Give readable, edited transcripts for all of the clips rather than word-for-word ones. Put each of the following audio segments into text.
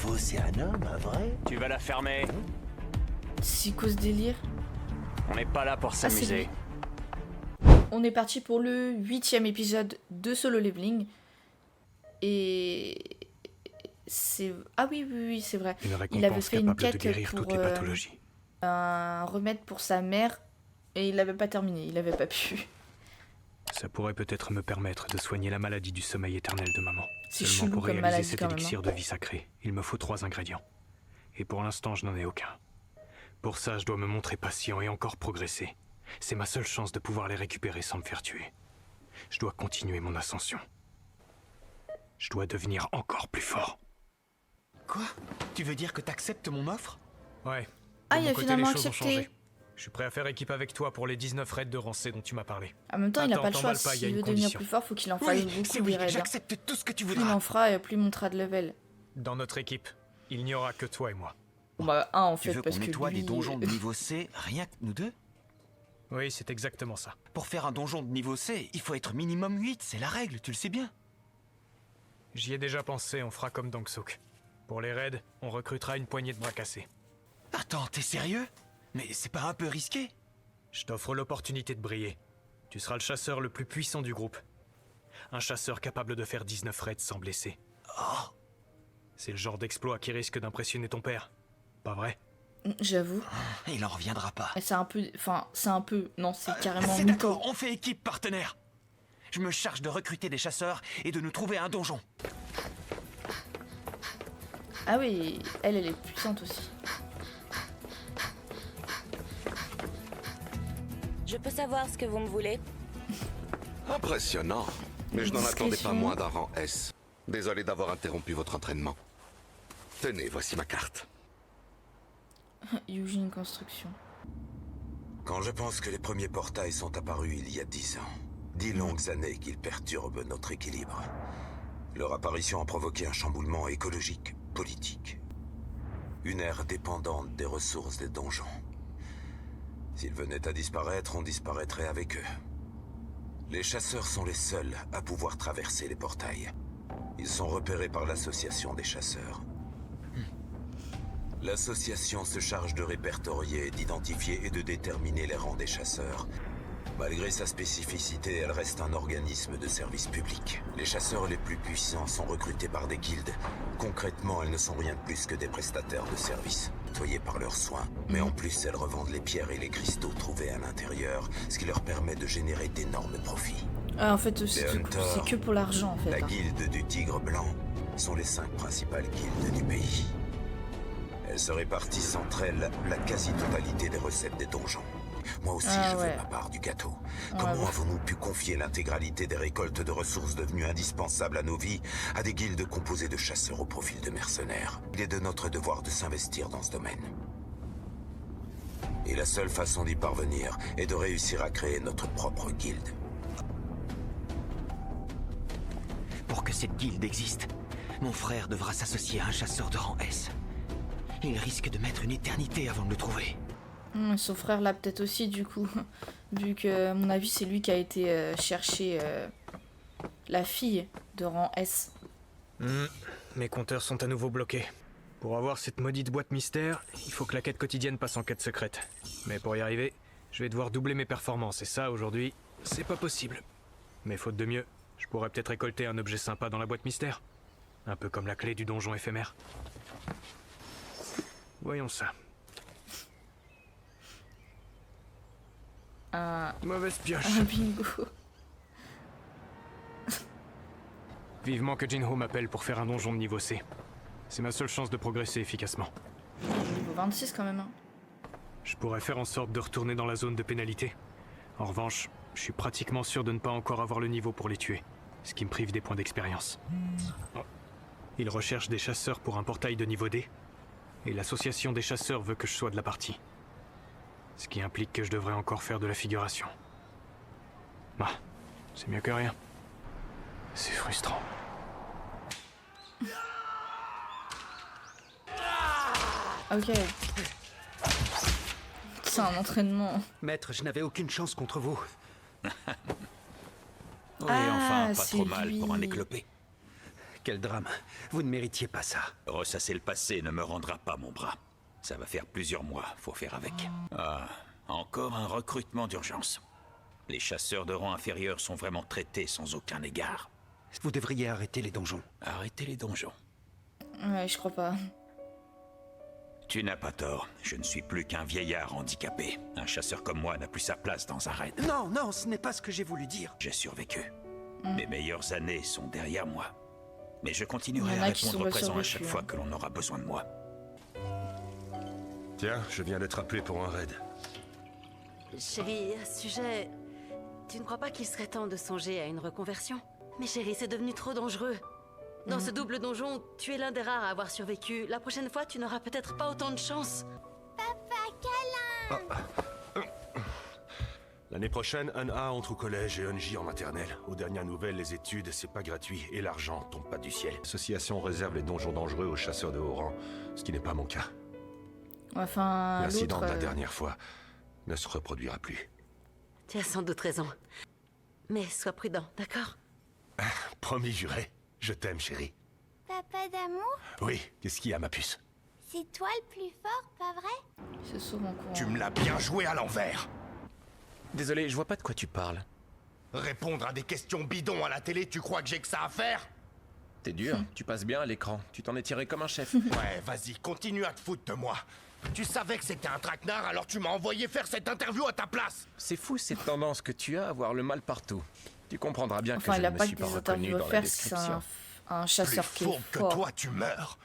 nouveau, c'est un homme, un vrai? Tu vas la fermer. Psychose délire. On n'est pas là pour s'amuser. On est parti pour le 8e épisode de Solo Leveling. Et... c'est... Ah oui, c'est vrai. Il avait fait une quête pour un remède pour sa mère. Et il l'avait pas terminé, il avait pas pu. Ça pourrait peut-être me permettre de soigner la maladie du sommeil éternel de maman. C'est Seulement chelou pour comme réaliser maladie cet quand même. élixir de vie sacré, il me faut 3 ingrédients. Et pour l'instant, je n'en ai aucun. Pour ça, je dois me montrer patient et encore progresser. C'est ma seule chance de pouvoir les récupérer sans me faire tuer. Je dois continuer mon ascension. Je dois devenir encore plus fort. Quoi? Tu veux dire que t'acceptes mon offre? Ouais. Ah, De il mon a côté, finalement les choses ont accepté. changé. Je suis prêt à faire équipe avec toi pour les 19 raids de rancée dont tu m'as parlé. En même temps, il a Attends, pas le choix. t'emballe pas, il y a S'il une veut devenir condition. plus fort, faut qu'il en fasse Oui, c'est beaucoup oui, des raids. j'accepte tout ce que tu Plus il voudras. en fera, et plus il montera de level. Dans notre équipe, il n'y aura que toi et moi. Bon bah, un en Tu fait, veux parce qu'on que nettoie lui... les donjons de niveau C, rien que nous deux? Oui, c'est exactement ça. Pour faire un donjon de niveau C, il faut être minimum 8, c'est la règle, tu le sais bien. J'y ai déjà pensé, on fera comme Dangsuk. Pour les raids, on recrutera une poignée de bras cassés. Attends, t'es sérieux? Mais c'est pas un peu risqué? Je t'offre l'opportunité de briller. Tu seras le chasseur le plus puissant du groupe. Un chasseur capable de faire 19 raids sans blesser. Oh, C'est le genre d'exploit qui risque d'impressionner ton père. Pas vrai? J'avoue. il en reviendra pas. Et c'est un peu... Enfin, c'est un peu... Non, c'est carrément... C'est mytho. d'accord, on fait équipe partenaire. Je me charge de recruter des chasseurs et de nous trouver un donjon. Ah oui, elle est puissante aussi. Je peux savoir ce que vous me voulez? Impressionnant. Mais je n'en attendais pas Discrétion. moins d'un rang S. Désolé d'avoir interrompu votre entraînement. Tenez, voici ma carte. Eugene Construction. Quand je pense que les premiers portails sont apparus il y a 10 ans, 10 longues années qu'ils perturbent notre équilibre. Leur apparition a provoqué un chamboulement écologique, politique. Une ère dépendante des ressources des donjons. S'ils venaient à disparaître, on disparaîtrait avec eux. Les chasseurs sont les seuls à pouvoir traverser les portails. Ils sont repérés par l'association des chasseurs. L'association se charge de répertorier, d'identifier et de déterminer les rangs des chasseurs. Malgré sa spécificité, elle reste un organisme de service public. Les chasseurs les plus puissants sont recrutés par des guildes. Concrètement, elles ne sont rien de plus que des prestataires de services, nettoyés par leurs soins. Mais en plus, elles revendent les pierres et les cristaux trouvés à l'intérieur, ce qui leur permet de générer d'énormes profits. Ah, en fait, c'est Les Hunters, que pour l'argent, en fait. La hein. guilde du Tigre Blanc sont les 5 principales guildes du pays. Elles se répartissent entre elles la quasi-totalité des recettes des donjons. Moi aussi, Ah, je ouais. veux ma part du gâteau. Ouais, Comment ouais. avons-nous pu confier l'intégralité des récoltes de ressources devenues indispensables à nos vies à des guildes composées de chasseurs au profil de mercenaires? Il est de notre devoir de s'investir dans ce domaine. Et la seule façon d'y parvenir est de réussir à créer notre propre guilde. Pour que cette guilde existe, mon frère devra s'associer à un chasseur de rang S. Il risque de mettre une éternité avant de le trouver. Son frère l'a peut-être aussi, du coup. Vu que, à mon avis, c'est lui qui a été chercher la fille de rang S. Mes compteurs sont à nouveau bloqués. Pour avoir cette maudite boîte mystère, il faut que la quête quotidienne passe en quête secrète. Mais pour y arriver, je vais devoir doubler mes performances, et ça, aujourd'hui, c'est pas possible. Mais faute de mieux, je pourrais peut-être récolter un objet sympa dans la boîte mystère. Un peu comme la clé du donjon éphémère. Voyons ça. Mauvaise pioche. Un bingo. Vivement que Jinho m'appelle pour faire un donjon de niveau C. C'est ma seule chance de progresser efficacement. Niveau 26 quand même. Hein. Je pourrais faire en sorte de retourner dans la zone de pénalité. En revanche, je suis pratiquement sûr de ne pas encore avoir le niveau pour les tuer, ce qui me prive des points d'expérience. Oh. Ils recherchent des chasseurs pour un portail de niveau D, et l'association des chasseurs veut que je sois de la partie. Ce qui implique que je devrais encore faire de la figuration. Bah, c'est mieux que rien. C'est frustrant. Ok. C'est un entraînement. Maître, je n'avais aucune chance contre vous. Oui, enfin, pas pas c'est trop mal lui. pour un éclopé. quel drame. Vous ne méritiez pas ça. Ressasser le passé ne me rendra pas mon bras. Ça va faire plusieurs mois, faut faire avec. Ah, encore un recrutement d'urgence. Les chasseurs de rang inférieur sont vraiment traités sans aucun égard. Vous devriez arrêter les donjons. Arrêter les donjons? Ouais, je crois pas. Tu n'as pas tort. Je ne suis plus qu'un vieillard handicapé. Un chasseur comme moi n'a plus sa place dans un raid. Non, non, ce n'est pas ce que j'ai voulu dire. J'ai survécu. Mes meilleures années sont derrière moi. Mais je continuerai à répondre présent à chaque fois que l'on aura besoin de moi. Tiens, je viens d'être appelé pour un raid. Chérie, à ce sujet, tu ne crois pas qu'il serait temps de songer à une reconversion? Mais chérie, c'est devenu trop dangereux. Dans ce double donjon, tu es l'un des rares à avoir survécu. La prochaine fois, tu n'auras peut-être pas autant de chance. Papa, câlin. L'année prochaine, An-A entre au collège et Eunji en maternelle. Aux dernières nouvelles, les études, c'est pas gratuit et l'argent tombe pas du ciel. L'association réserve les donjons dangereux aux chasseurs de haut rang, ce qui n'est pas mon cas. Enfin, l'incident de la dernière fois ne se reproduira plus. Tu as sans doute raison. Mais sois prudent, d'accord? Promis, juré. Je t'aime, chérie. Papa d'amour? Oui, qu'est-ce qu'il y a, ma puce? C'est toi le plus fort, pas vrai? C'est souvent courant. Tu me l'as bien joué à l'envers. Désolé, je vois pas de quoi tu parles. Répondre à des questions bidons à la télé, tu crois que j'ai que ça à faire? T'es dur, tu passes bien à l'écran. Tu t'en es tiré comme un chef. Ouais, vas-y, continue à te foutre de moi. Tu savais que c'était un traquenard, alors tu m'as envoyé faire cette interview à ta place. C'est fou cette tendance que tu as à voir le mal partout. Tu comprendras bien que je il a ne me pas suis que pas des reconnu interviews dans à la faire, description. c'est un chasseur qui est fort. Plus fourbe que toi, tu meurs.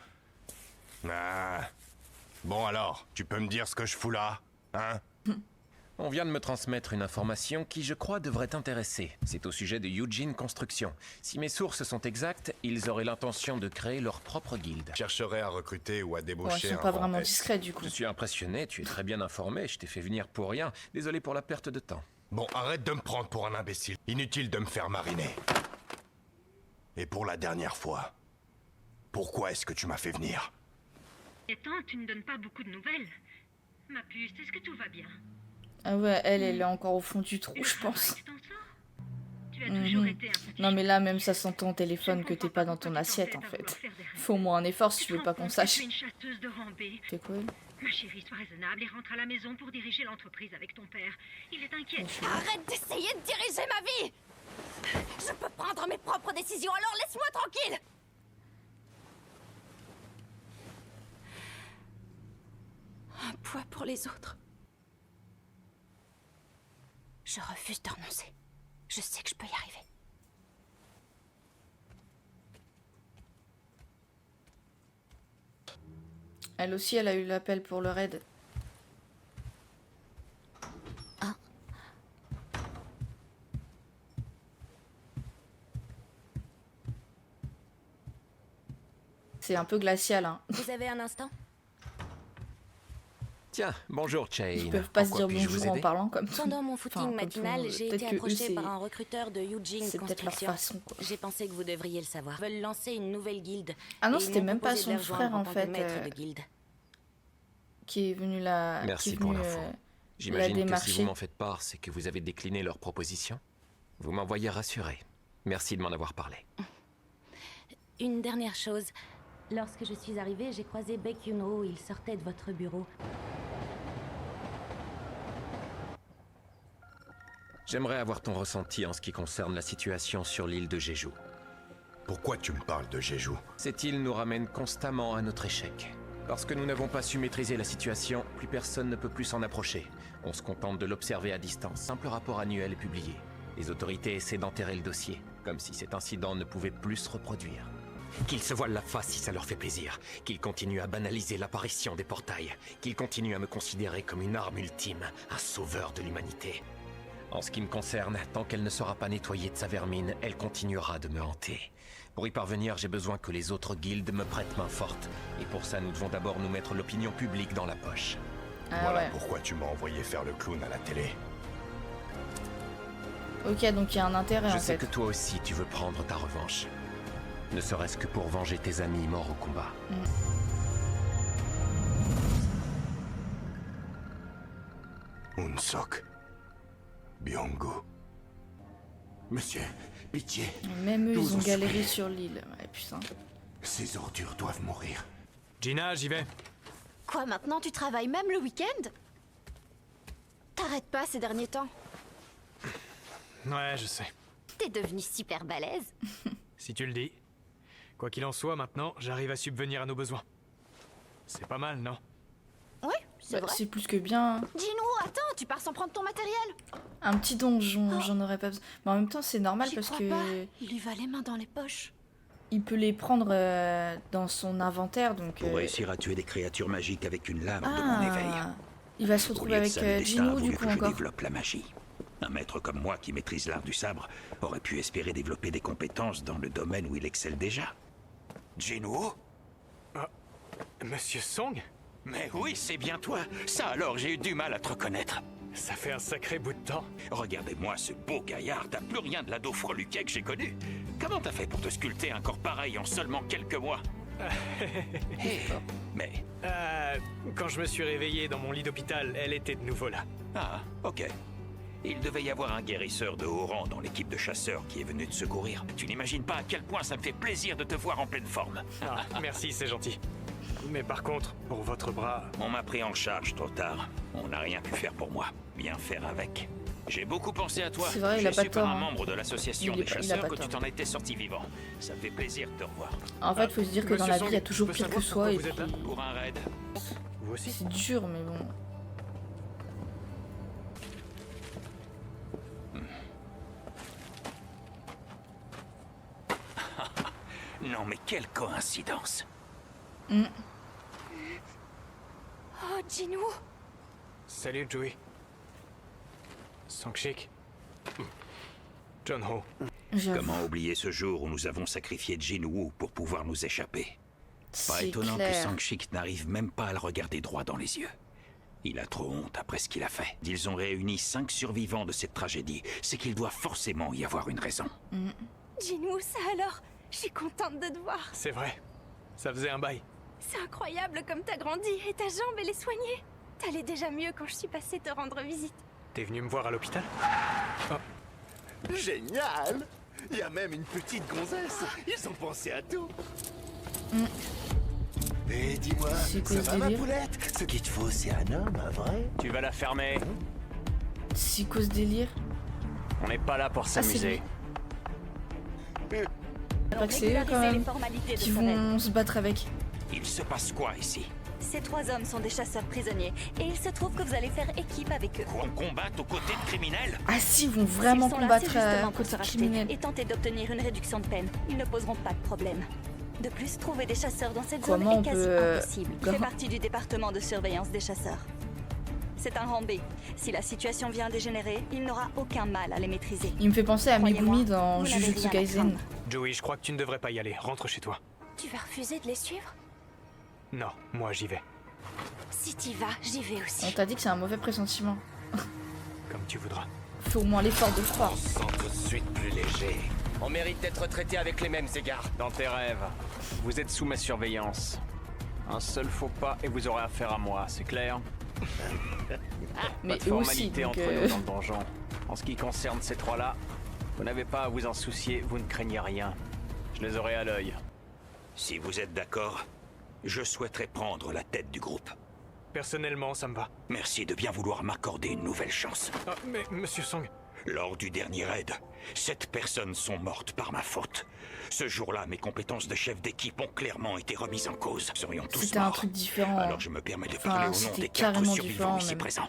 Ah. Bon alors, tu peux me dire ce que je fous là, hein? On vient de me transmettre une information qui, je crois, devrait t'intéresser. C'est au sujet de Eugene Construction. Si mes sources sont exactes, ils auraient l'intention de créer leur propre guilde. Chercherais à recruter ou à débaucher ils sont pas vraiment discrets, du coup. Je suis impressionné, tu es très bien informé, je t'ai fait venir pour rien. Désolé pour la perte de temps. Bon, arrête de me prendre pour un imbécile. Inutile de me faire mariner. Et pour la dernière fois, pourquoi est-ce que tu m'as fait venir? Et tant, tu ne donnes pas beaucoup de nouvelles. Ma puce, est-ce que tout va bien? Ah ouais, elle est encore au fond du trou, je pense. Non mais là, même ça s'entend au téléphone que t'es pas dans ton assiette, en fait. Faut au moins un effort si tu veux pas qu'on sache. C'est quoi? Ma chérie, sois raisonnable et rentre à la maison pour diriger l'entreprise avec ton père. Il est inquiet. Arrête d'essayer de diriger ma vie! Je peux prendre mes propres décisions, alors laisse-moi tranquille! Un poids pour les autres. Je refuse de renoncer. Je sais que je peux y arriver. Elle aussi, elle a eu l'appel pour le raid. Ah. C'est un peu glacial, hein. Vous avez un instant? Tiens, bonjour Chain. Ils peuvent pas se dire bonjour en parlant comme ça. Pendant mon footing matinal, j'ai été approché par un recruteur de Eugene C'est peut-être leur façon, quoi. J'ai pensé que vous devriez le savoir. Ils veulent lancer une nouvelle guilde. Ah non, c'était même pas son frère en fait qui est venu la. Merci pour l'info. J'imagine que si vous m'en faites part, c'est que vous avez décliné leur proposition. Vous m'envoyez rassuré. Merci de m'en avoir parlé. Une dernière chose. Lorsque je suis arrivée, j'ai croisé Baek Yun-ho. Il sortait de votre bureau. J'aimerais avoir ton ressenti en ce qui concerne la situation sur l'île de Jeju. Pourquoi tu me parles de Jeju? Cette île nous ramène constamment à notre échec. Parce que nous n'avons pas su maîtriser la situation, plus personne ne peut plus s'en approcher. On se contente de l'observer à distance. Simple rapport annuel est publié. Les autorités essaient d'enterrer le dossier, comme si cet incident ne pouvait plus se reproduire. Qu'ils se voilent la face si ça leur fait plaisir. Qu'ils continuent à banaliser l'apparition des portails. Qu'ils continuent à me considérer comme une arme ultime, un sauveur de l'humanité. En ce qui me concerne, tant qu'elle ne sera pas nettoyée de sa vermine, elle continuera de me hanter. Pour y parvenir, j'ai besoin que les autres guildes me prêtent main forte. Et pour ça, nous devons d'abord nous mettre l'opinion publique dans la poche. Voilà pourquoi tu m'as envoyé faire le clown à la télé. Ok, donc il y a un intérêt en fait. Je sais que toi aussi, tu veux prendre ta revanche. Ne serait-ce que pour venger tes amis morts au combat. Unsok. Byung-gu. Monsieur, pitié. Même eux, ils ont galéré sur l'île. Ouais, putain. Ces ordures doivent mourir. Gina, j'y vais. Quoi, maintenant tu travailles même le week-end? T'arrêtes pas ces derniers temps. Ouais, je sais. T'es devenu super balèze. Si tu le dis. Quoi qu'il en soit, maintenant, j'arrive à subvenir à nos besoins. C'est pas mal, non? Oui, c'est vrai. C'est plus que bien. Dis-nous, attends, tu pars sans prendre ton matériel. Un petit donjon, j'en aurais pas besoin. Mais en même temps, c'est normal parce que... Il y va les mains dans les poches. Il peut les prendre dans son inventaire, donc... Pour réussir à tuer des créatures magiques avec une lame de mon éveil. Il va se retrouver avec Jinwoo, du coup, encore. Je développe la magie. Un maître comme moi qui maîtrise l'art du sabre aurait pu espérer développer des compétences dans le domaine où il excelle déjà. Jinwoo? Monsieur Song? Mais oui, c'est bien toi. Ça alors, j'ai eu du mal à te reconnaître. Ça fait un sacré bout de temps. Regardez-moi ce beau gaillard, t'as plus rien de l'ado freluquet que j'ai connu. Comment t'as fait pour te sculpter un corps pareil en seulement quelques mois? Mais... quand je me suis réveillé dans mon lit d'hôpital, elle était de nouveau là. Ah, ok. Il devait y avoir un guérisseur de haut rang dans l'équipe de chasseurs qui est venu te secourir. Tu n'imagines pas à quel point ça me fait plaisir de te voir en pleine forme. Ah, merci, c'est gentil. Mais par contre, pour votre bras... On m'a pris en charge trop tard. On n'a rien pu faire pour moi. Bien faire avec. J'ai beaucoup pensé à toi. C'est vrai, il a pas Je suis par tort, un membre de l'association des chasseurs que tu t'en étais sorti vivant. Ça me fait plaisir de te revoir. En fait, faut se dire que dans la vie, il y a toujours pire que soi. Et puis... Pour un raid. Vous aussi? C'est dur, mais bon... Non mais quelle coïncidence. Oh, Jinwoo. Salut, Joey. Sangshik. John Ho. Comment oublier ce jour où nous avons sacrifié Jinwoo pour pouvoir nous échapper? Pas étonnant clair. que Sangshik n'arrive même pas à le regarder droit dans les yeux. Il a trop honte après ce qu'il a fait. Ils ont réuni 5 survivants de cette tragédie. C'est qu'il doit forcément y avoir une raison. Jinwoo, ça alors? Je suis contente de te voir. C'est vrai. Ça faisait un bail. C'est incroyable comme t'as grandi et ta jambe, elle est soignée. T'allais déjà mieux quand je suis passée te rendre visite. T'es venu me voir à l'hôpital? Génial! Il y a même une petite gonzesse. Ils ont pensé à tout. Et dis-moi, ça va ma poulette? Ce qu'il te faut, c'est un homme, un vrai? Tu vas la fermer. Psychose délire. On n'est pas là pour s'amuser. Pas que c'est eux quand même qui vont se battre avec. Il se passe quoi ici? Ces 3 hommes sont des chasseurs prisonniers et il se trouve que vous allez faire équipe avec eux. On combat aux côtés de criminels? Ah si, ils vont vraiment combattre à pour côté se de racheter criminels. et tenter d'obtenir une réduction de peine. Ils ne poseront pas de problème. De plus, trouver des chasseurs dans cette Comment zone est quasi impossible. Il fait partie du département de surveillance des chasseurs. C'est un rang B. Si la situation vient à dégénérer, il n'aura aucun mal à les maîtriser. Il me fait penser à Megumi dans vous n'avez Jujutsu rien à Kaisen. craindre. Joey, je crois que tu ne devrais pas y aller. Rentre chez toi. Tu vas refuser de les suivre? Non, moi j'y vais. Si t'y vas, j'y vais aussi. On t'a dit que c'est un mauvais pressentiment. Comme tu voudras. Fais au moins l'effort de le croire. On se sent tout de suite plus léger. On mérite d'être traité avec les mêmes égards. Dans tes rêves, vous êtes sous ma surveillance. Un seul faux pas et vous aurez affaire à moi, c'est clair? Mais pas de eux aussi, formalité donc, entre nous dans le donjon. En ce qui concerne ces 3-là, vous n'avez pas à vous en soucier, vous ne craignez rien. Je les aurai à l'œil. Si vous êtes d'accord, je souhaiterais prendre la tête du groupe. Personnellement, ça me va. Merci de bien vouloir m'accorder une nouvelle chance. Ah, mais Monsieur Song... Lors du dernier raid, 7 personnes sont mortes par ma faute. Ce jour-là, mes compétences de chef d'équipe ont clairement été remises en cause. Serions tous C'était un morts. truc différent. Alors je me permets de parler au nom c'était des 4 carrément survivants différent, ici même. présents.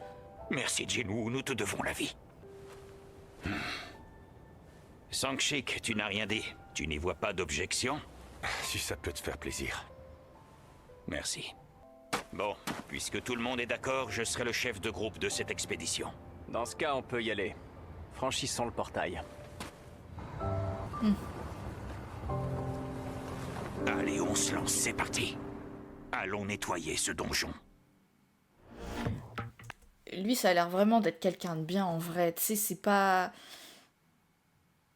Merci Jinwoo, nous te devons la vie. Sangshik, tu n'as rien dit. Tu n'y vois pas d'objection? Si ça peut te faire plaisir. Merci. Bon, puisque tout le monde est d'accord, je serai le chef de groupe de cette expédition. Dans ce cas, on peut y aller. Franchissons le portail. Allez, on se lance, c'est parti. Allons nettoyer ce donjon. Lui, ça a l'air vraiment d'être quelqu'un de bien en vrai. Tu sais,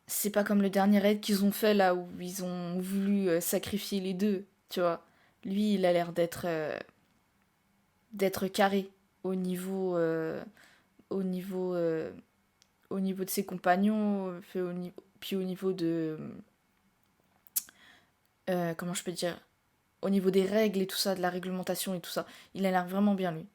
c'est pas comme le dernier raid qu'ils ont fait là où ils ont voulu sacrifier les deux, tu vois. Lui, il a l'air d'être carré au niveau au niveau de ses compagnons, puis au niveau de... comment je peux dire, au niveau des règles et tout ça, de la réglementation et tout ça. Il a l'air vraiment bien, lui.